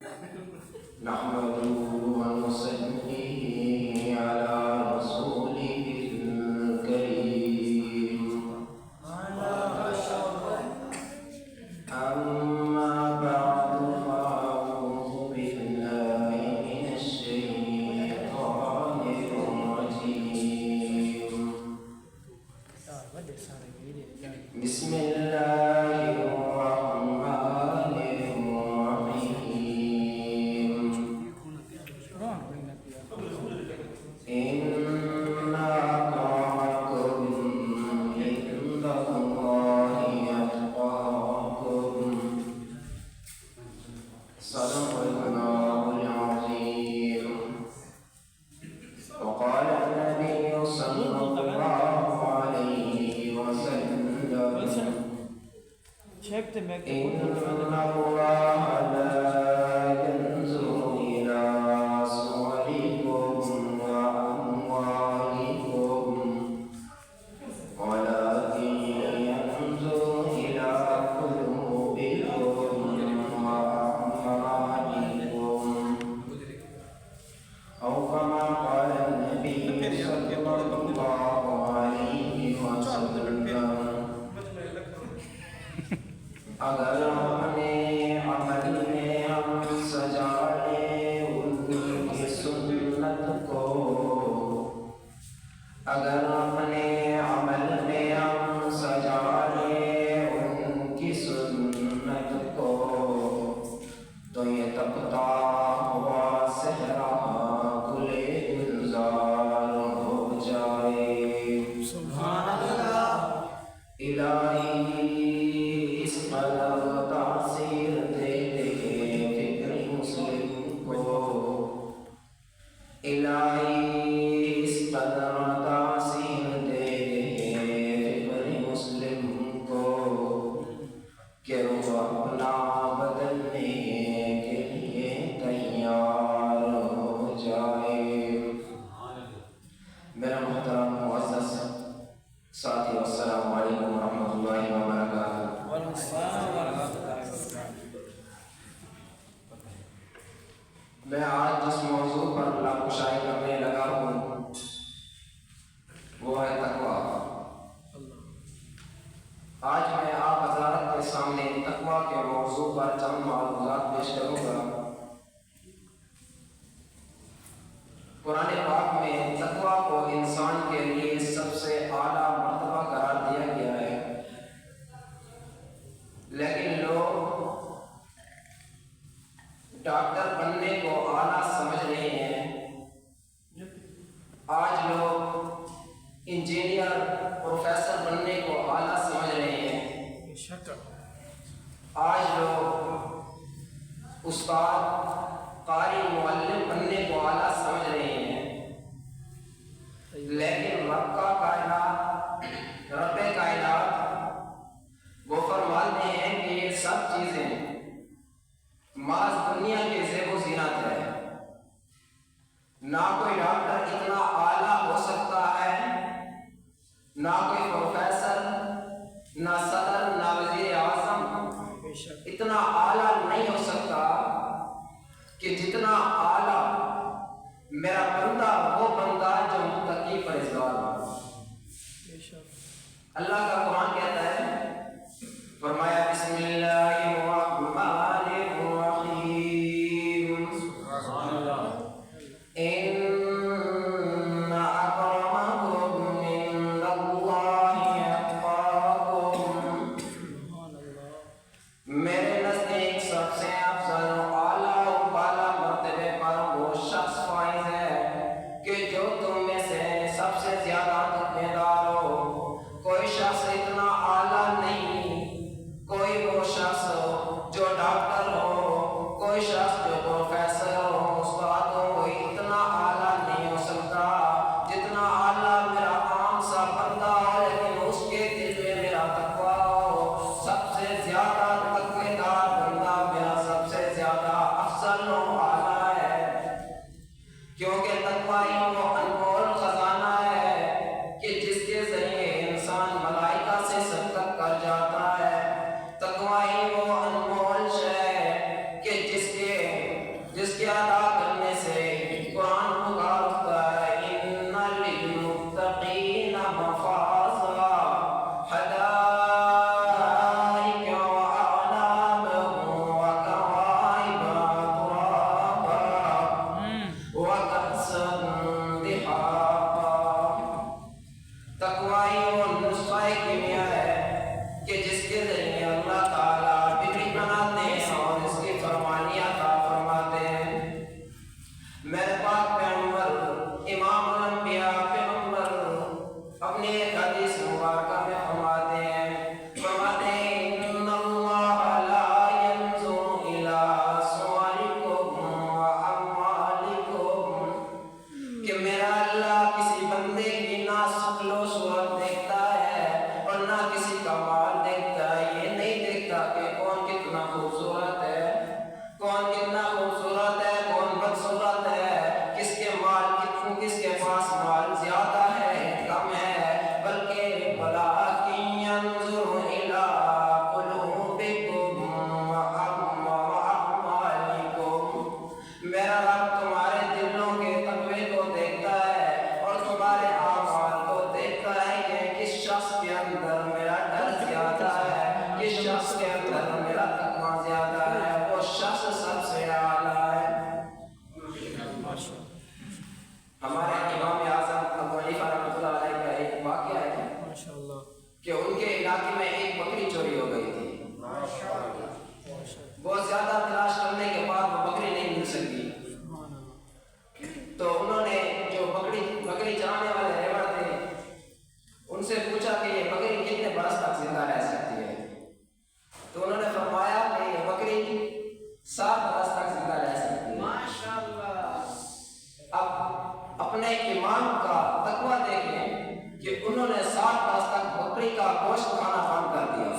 نحمده ونصلي على رسوله الكريم أما بعد فأعوذ بالله من الشيطان الرجيم بسم الله الرحمن الرحيم إن أكرمكم عند الله أتقاكم صدق الله العظيم وقال النبي صلى الله عليه وسلم إن الله لا ينظر إلى صوركم وأموالكم ولكن ينظر إلى قلوبكم وأعمالكم أو كما قال النبي صلى الله عليه وسلم اگر اپنے عمل میں ہم سجا لیں ان کی سنت کو اگر اپنے عمل میں ہم سجا لیں ان کی سنت کو تو یہ تپتا ہوا صحرا کھلے گلزار ہو جائے سبحان اللہ الہی اس قدر تاثیر دے دے فکر مسلم کو الہی اس قدر تاثیر دے دے فکر مسلم کو کہ وہ اپنا بدلنے کے لیے تیار ہو جائے میرا محترم معزز ساتھی السلام علیکم ورحمۃ اللہ وبرکاتہ میں آج جس موضوع پر اللہ کشائی کرنے لگا ہوں وہ ہے تقویٰ آج میں آپ حضرات کے سامنے تقویٰ کے موضوع پر چند معلومات پیش کروں گا قرآن پاک میں تقویٰ کو انسان کے لیے سب سے اعلیٰ مرتبہ قرار دیا گیا ہے لیکن لوگ ڈاکٹر بننے کو اعلیٰ سمجھ رہے ہیں آج لوگ انجینئر پروفیسر بننے کو اعلیٰ سمجھ رہے ہیں آج لوگ استاد قاری معلم بننے کو اعلیٰ سمجھ رہے ہیں لیکن رب کائنات وہ فرماتے ہیں کہ یہ سب چیزیں محض دنیا کے زیب و زینت ہے نہ کوئی ڈاکٹر اتنا اعلیٰ ہو سکتا ہے نہ کوئی پروفیسر نہ صدر نہ وزیر اعظم اتنا اعلیٰ نہیں ہو سکتا کہ جتنا اعلیٰ میرا بندہ وہ بندہ جو متقی پرہیزگار ہو اللہ کا قرآن کہتا ہے فرمایا بسم اللہ الرحمن الرحیم ان کے ادا کرنے سے قرآن پکارتا ہے ان للمتقین مفازا حدائق واعناب وکواعب ترابا وکأسا دحاقا۔ تقوی اور نسخہ کیمیا ہے کہ جس کے ذریعے اللہ تعالیٰ بگڑی بناتے ہیں اور اس کی فرمانیاں عطا فرماتے ہیں۔ میرے پاک پیغمبر امام الانبیاء پیغمبر اپنی ایک حدیث مبارکہ میں فرماتے ہیں ان اللہ لا ينظر الى صورکم واعمالکم، کہ میرا اللہ کسی بندے کی نہ شکل و صورت دیکھتا ہے اور نہ کسی کا مال دیکھتا ہے۔ یہ نہیں دیکھتا کہ کون کتنا خوبصورت ہے، کون کتنا خوبصورت ہے، کون بدصورت ہے، کس کے مال کس کے پاس مال زیادہ ہے کم ہے، بلکہ ولکن ینظر الی قلوبکم واعمالکم، میرا رب تمہارے دلوں کے تقوی کو دیکھتا ہے اور تمہارے اعمال کو دیکھتا ہے کہ کس شخص کے اندر میرا ڈر زیادہ ہے، کس شخص کے اندر میرا تقوی زیادہ ہے، وہ شخص سب سے اعلیٰ ہے۔ ہمارے امام اعظم ابو حنیفہ رحمۃ اللہ علیہ کا ایک واقعہ ہے کہ ان کے علاقے میں ایک بکری چوری ہو گئی تھی۔ بہت زیادہ تلاش کرنے کے بعد وہ بکری نہیں مل سکی، تو انہوں نے جو بکری چرانے والے ریوڑ تھے ان سے پوچھا کہ یہ بکری کتنے برس تک زندہ رہ سکتی ہے، تو انہوں نے فرمایا کہ یہ بکری 7 برس تک زندہ رہ سکتی ہے۔ اب اپنے ایمان کا تقویٰ دیکھیں کہ انہوں نے 7 برس تک بکری کا گوشت کھانا بند کر دیا۔